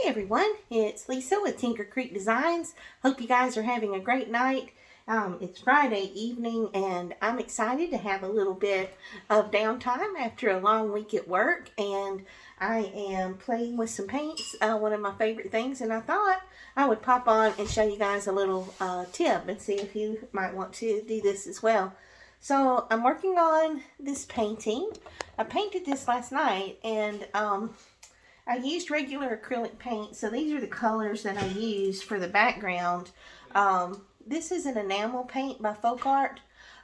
everyone, it's Lisa with Tinker Creek Designs. Hope you guys are having a great night. It's Friday evening and I'm excited to have a little bit of downtime after a long week at work, and I am playing with some paints, one of my favorite things, and I thought I would pop on and show you guys a little tip and see if you might want to do this as well. So I'm working on this painting. I painted this last night, and I used regular acrylic paint, so these are the colors that I used for the background. This is an enamel paint by Folk Art.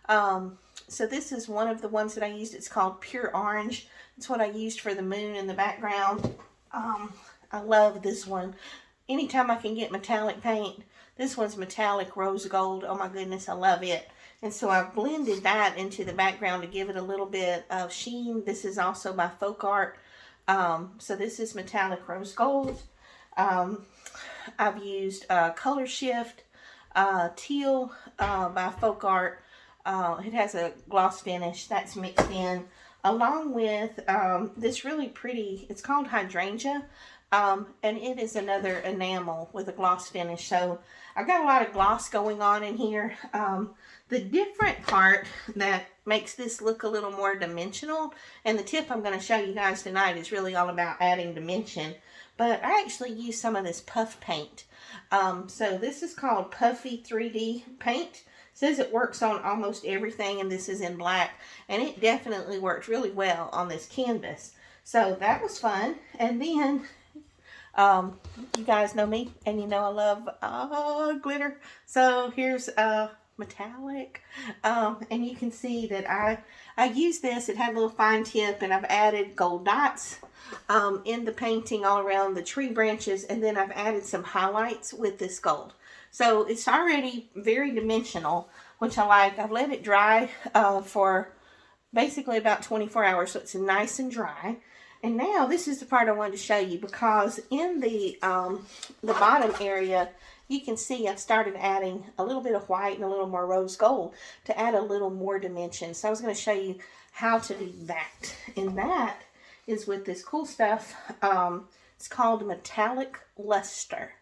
So this is one of the ones that I used. It's called Pure Orange. It's what I used for the moon in the background. I love this one. Anytime I can get metallic paint, this one's metallic rose gold. Oh my goodness, I love it. And so I've blended that into the background to give it a little bit of sheen. This is also by Folk Art. So this is metallic rose gold. I've used Color Shift teal by Folk Art. It has a gloss finish that's mixed in, along with this really pretty, it's called Hydrangea, and it is another enamel with a gloss finish. So I've got a lot of gloss going on in here. The different part that makes this look a little more dimensional, and the tip I'm going to show you guys tonight is really all about adding dimension, but I actually use some of this puff paint. So this is called Puffy 3D paint. It says it works on almost everything, and this is in black, and it definitely worked really well on this canvas. So that was fun. And then you guys know me, and you know I love glitter. So here's metallic, and you can see that I use this. It had a little fine tip, and I've added gold dots in the painting all around the tree branches, and then I've added some highlights with this gold. So it's already very dimensional, which I like. I've let it dry for basically about 24 hours, so it's nice and dry. And now this is the part I wanted to show you, because in the bottom area, you can see I've started adding a little bit of white and a little more rose gold to add a little more dimension. So I was going to show you how to do that. And that is with this cool stuff. It's called Metallic Luster.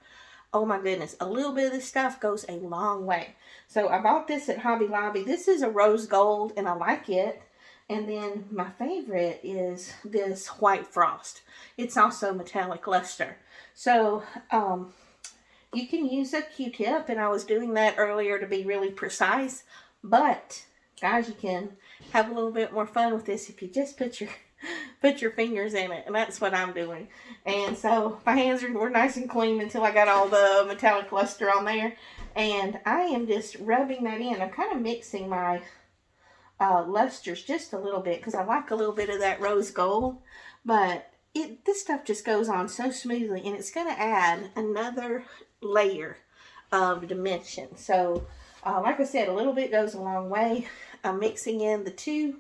Oh my goodness, a little bit of this stuff goes a long way. So I bought this at Hobby Lobby. This is a rose gold, and I like it. And then my favorite is this white frost. It's also metallic luster. So you can use a Q-tip, and I was doing that earlier to be really precise. But guys, you can have a little bit more fun with this if you just put your fingers in it, and that's what I'm doing. And so my hands were nice and clean until I got all the metallic luster on there, and I am just rubbing that in. I'm kind of mixing my lusters just a little bit, because I like a little bit of that rose gold, but this stuff just goes on so smoothly, and it's going to add another layer of dimension. So like I said, a little bit goes a long way. I'm mixing in the two,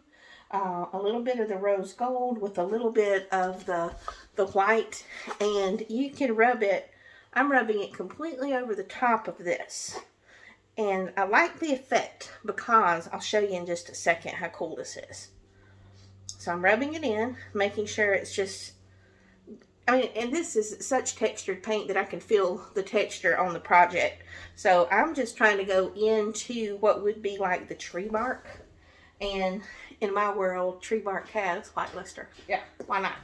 a little bit of the rose gold with a little bit of the white, and you can rub it. I'm rubbing it completely over the top of this. And I like the effect because I'll show you in just a second how cool this is. So I'm rubbing it in, making sure it's just, and this is such textured paint that I can feel the texture on the project. So I'm just trying to go into what would be like the tree bark. And in my world, tree bark has white luster. Yeah, why not?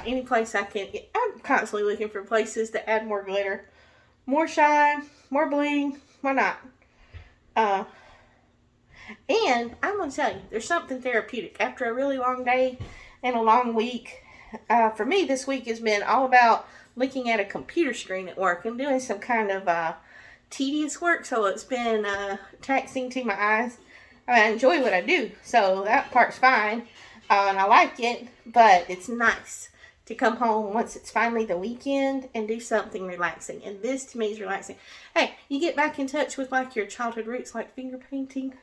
Any place I can, I'm constantly looking for places to add more glitter, more shine, more bling. Why not? And I'm going to tell you, there's something therapeutic. After a really long day and a long week, for me this week has been all about looking at a computer screen at work and doing some kind of tedious work. So it's been taxing to my eyes. I enjoy what I do, so that part's fine. And I like it, but it's nice to come home once it's finally the weekend and do something relaxing. And this to me is relaxing. Hey, you get back in touch with like your childhood roots, like finger painting.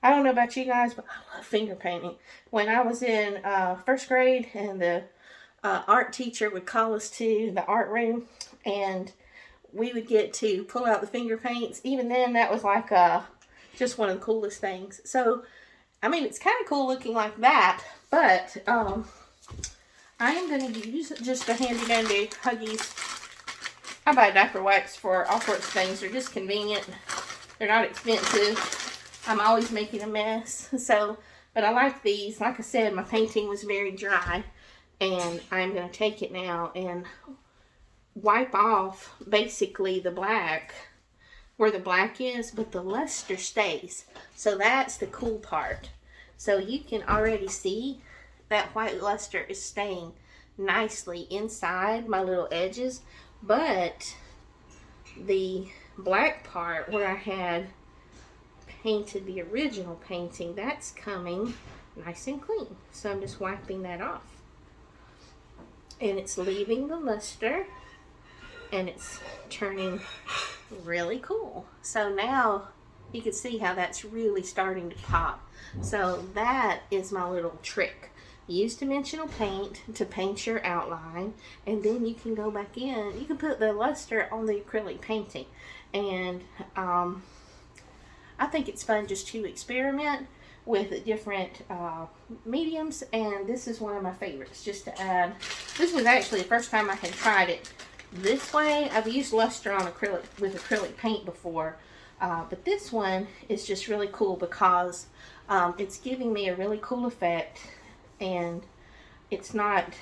I don't know about you guys, but I love finger painting. When I was in first grade, and the art teacher would call us to the art room, and we would get to pull out the finger paints. Even then, that was like just one of the coolest things. So, I mean, it's kind of cool looking like that, but I am going to use just a handy dandy Huggies I buy diaper wipes for all sorts of things. They're just convenient. They're not expensive. I'm always making a mess. So, but I like these. Like I said, my painting was very dry. And I'm going to take it now and wipe off basically the black where the black is, but the luster stays. So that's the cool part. So you can already see that white luster is staying nicely inside my little edges, but the black part where I had painted the original painting, that's coming nice and clean. So I'm just wiping that off. And it's leaving the luster, and it's turning really cool. So now you can see how that's really starting to pop. So that is my little trick. Use dimensional paint to paint your outline, and then you can go back in. You can put the luster on the acrylic painting. And I think it's fun just to experiment with different mediums, and this is one of my favorites just to add. This was actually the first time I had tried it this way. I've used luster on acrylic with acrylic paint before, but this one is just really cool because it's giving me a really cool effect, and it's not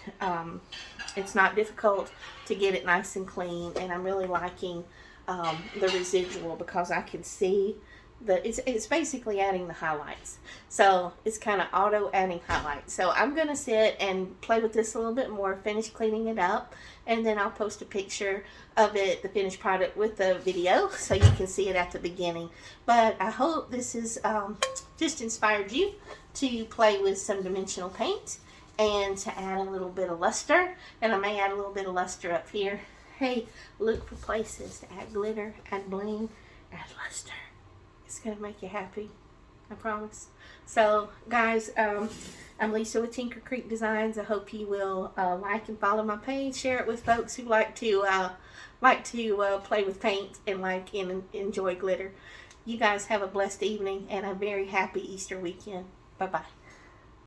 difficult to get it nice and clean. And I'm really liking the residual because I can see that it's basically adding the highlights. So it's kind of auto adding highlights. So I'm gonna sit and play with this a little bit more, finish cleaning it up, and then I'll post a picture of it, the finished product, with the video so you can see it at the beginning. But I hope this has just inspired you to play with some dimensional paint and to add a little bit of luster. And I may add a little bit of luster up here. Hey, look for places to add glitter, add bling, add luster. It's going to make you happy, I promise. So, guys, I'm Lisa with Tinker Creek Designs. I hope you will like and follow my page. Share it with folks who like to play with paint and enjoy glitter. You guys have a blessed evening and a very happy Easter weekend. Bye-bye.